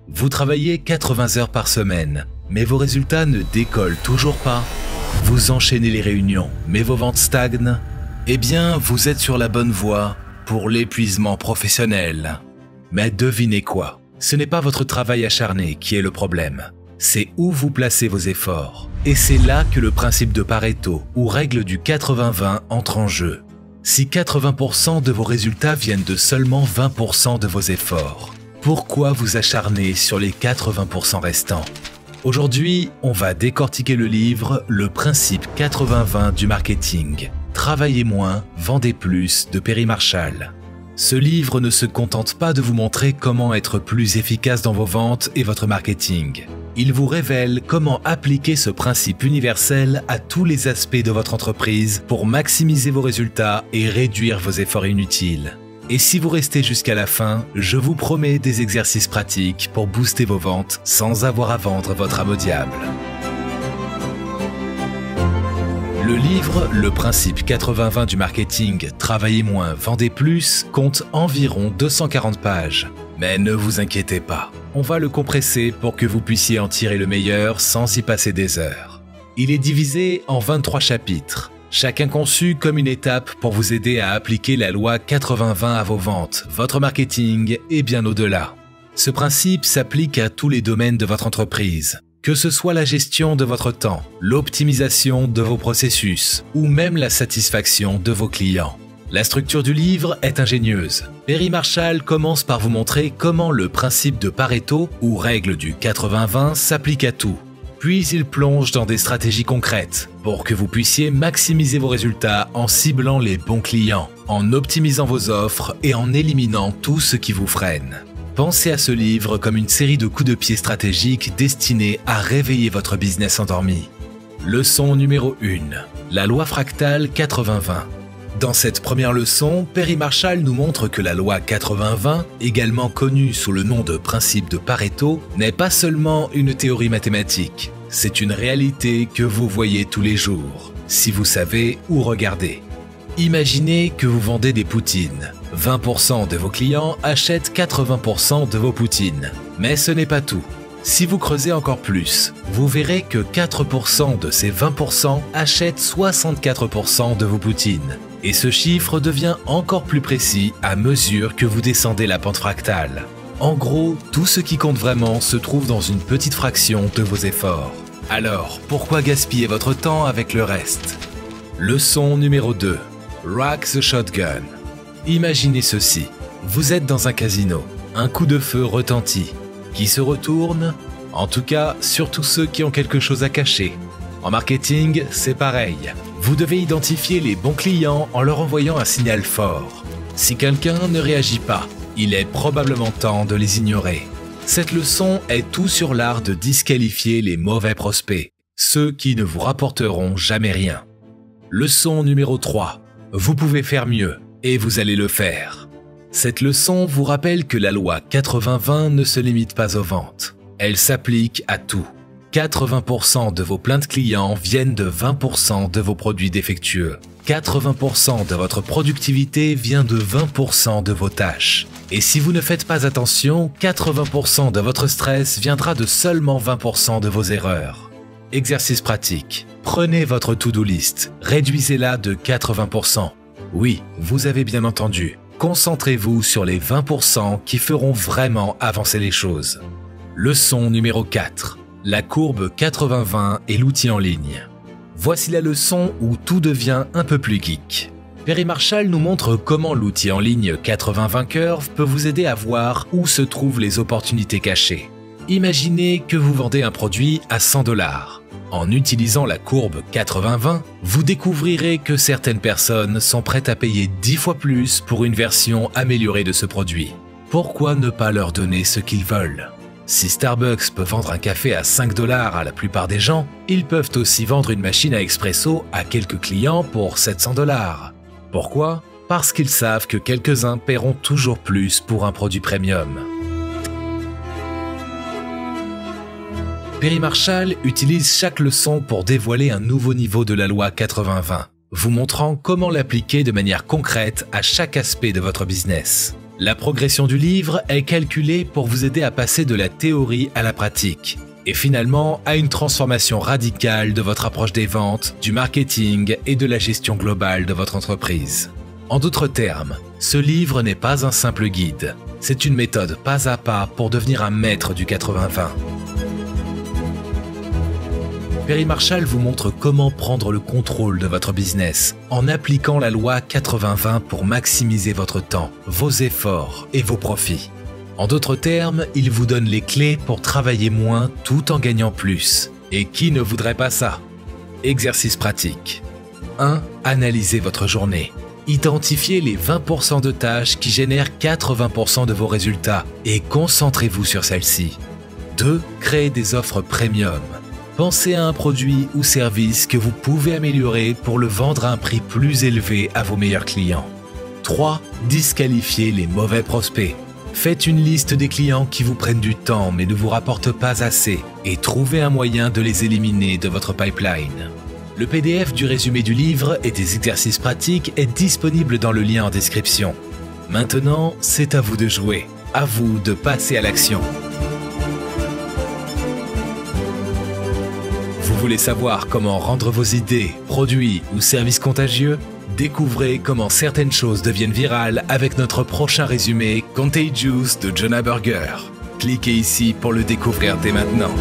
Vous travaillez 80 heures par semaine, mais vos résultats ne décollent toujours pas. Vous enchaînez les réunions, mais vos ventes stagnent. Eh bien, vous êtes sur la bonne voie pour l'épuisement professionnel. Mais devinez quoi? Ce n'est pas votre travail acharné qui est le problème. C'est où vous placez vos efforts. Et c'est là que le principe de Pareto, ou règle du 80-20, entre en jeu. Si 80% de vos résultats viennent de seulement 20% de vos efforts, pourquoi vous acharner sur les 80% restants? Aujourd'hui, on va décortiquer le livre « Le principe 80-20 du marketing. Travaillez moins, vendez plus » de Perry Marshall. Ce livre ne se contente pas de vous montrer comment être plus efficace dans vos ventes et votre marketing. Il vous révèle comment appliquer ce principe universel à tous les aspects de votre entreprise pour maximiser vos résultats et réduire vos efforts inutiles. Et si vous restez jusqu'à la fin, je vous promets des exercices pratiques pour booster vos ventes sans avoir à vendre votre âme au diable. Le livre « Le principe 80-20 du marketing, travaillez moins, vendez plus » compte environ 240 pages. Mais ne vous inquiétez pas, on va le compresser pour que vous puissiez en tirer le meilleur sans y passer des heures. Il est divisé en 23 chapitres, chacun conçu comme une étape pour vous aider à appliquer la loi 80-20 à vos ventes, votre marketing et bien au-delà. Ce principe s'applique à tous les domaines de votre entreprise. Que ce soit la gestion de votre temps, l'optimisation de vos processus ou même la satisfaction de vos clients. La structure du livre est ingénieuse. Perry Marshall commence par vous montrer comment le principe de Pareto, ou règle du 80-20, s'applique à tout. Puis il plonge dans des stratégies concrètes pour que vous puissiez maximiser vos résultats en ciblant les bons clients, en optimisant vos offres et en éliminant tout ce qui vous freine. Pensez à ce livre comme une série de coups de pied stratégiques destinés à réveiller votre business endormi. Leçon numéro 1. La loi fractale 80-20. Dans cette première leçon, Perry Marshall nous montre que la loi 80-20, également connue sous le nom de principe de Pareto, n'est pas seulement une théorie mathématique. C'est une réalité que vous voyez tous les jours, si vous savez où regarder. Imaginez que vous vendez des poutines. 20% de vos clients achètent 80% de vos poutines. Mais ce n'est pas tout. Si vous creusez encore plus, vous verrez que 4% de ces 20% achètent 64% de vos poutines. Et ce chiffre devient encore plus précis à mesure que vous descendez la pente fractale. En gros, tout ce qui compte vraiment se trouve dans une petite fraction de vos efforts. Alors, pourquoi gaspiller votre temps avec le reste? Leçon numéro 2. Rack the shotgun. Imaginez ceci. Vous êtes dans un casino. Un coup de feu retentit. Qui se retourne? En tout cas, surtout ceux qui ont quelque chose à cacher. En marketing, c'est pareil. Vous devez identifier les bons clients en leur envoyant un signal fort. Si quelqu'un ne réagit pas, il est probablement temps de les ignorer. Cette leçon est tout sur l'art de disqualifier les mauvais prospects, ceux qui ne vous rapporteront jamais rien. Leçon numéro 3. Vous pouvez faire mieux, et vous allez le faire. Cette leçon vous rappelle que la loi 80-20 ne se limite pas aux ventes. Elle s'applique à tout. 80% de vos plaintes clients viennent de 20% de vos produits défectueux. 80% de votre productivité vient de 20% de vos tâches. Et si vous ne faites pas attention, 80% de votre stress viendra de seulement 20% de vos erreurs. Exercice pratique. Prenez votre to-do list, réduisez-la de 80%. Oui, vous avez bien entendu. Concentrez-vous sur les 20% qui feront vraiment avancer les choses. Leçon numéro 4. La courbe 80-20 et l'outil en ligne. Voici la leçon où tout devient un peu plus geek. Perry Marshall nous montre comment l'outil en ligne 80-20 Curve peut vous aider à voir où se trouvent les opportunités cachées. Imaginez que vous vendez un produit à 100 $. En utilisant la courbe 80-20, vous découvrirez que certaines personnes sont prêtes à payer 10 fois plus pour une version améliorée de ce produit. Pourquoi ne pas leur donner ce qu'ils veulent? Si Starbucks peut vendre un café à 5 $ à la plupart des gens, ils peuvent aussi vendre une machine à expresso à quelques clients pour 700 $. Pourquoi? Parce qu'ils savent que quelques-uns paieront toujours plus pour un produit premium. Perry Marshall utilise chaque leçon pour dévoiler un nouveau niveau de la loi 80-20, vous montrant comment l'appliquer de manière concrète à chaque aspect de votre business. La progression du livre est calculée pour vous aider à passer de la théorie à la pratique et finalement à une transformation radicale de votre approche des ventes, du marketing et de la gestion globale de votre entreprise. En d'autres termes, ce livre n'est pas un simple guide, c'est une méthode pas à pas pour devenir un maître du 80-20. Perry Marshall vous montre comment prendre le contrôle de votre business en appliquant la loi 80-20 pour maximiser votre temps, vos efforts et vos profits. En d'autres termes, il vous donne les clés pour travailler moins tout en gagnant plus. Et qui ne voudrait pas ça? Exercice pratique. 1. Analysez votre journée. Identifiez les 20% de tâches qui génèrent 80% de vos résultats et concentrez-vous sur celles-ci. 2. Créez des offres premium. Pensez à un produit ou service que vous pouvez améliorer pour le vendre à un prix plus élevé à vos meilleurs clients. 3. Disqualifiez les mauvais prospects. Faites une liste des clients qui vous prennent du temps mais ne vous rapportent pas assez et trouvez un moyen de les éliminer de votre pipeline. Le PDF du résumé du livre et des exercices pratiques est disponible dans le lien en description. Maintenant, c'est à vous de jouer, à vous de passer à l'action. Vous voulez savoir comment rendre vos idées, produits ou services contagieux? Découvrez comment certaines choses deviennent virales avec notre prochain résumé Contagious de Jonah Berger. Cliquez ici pour le découvrir dès maintenant.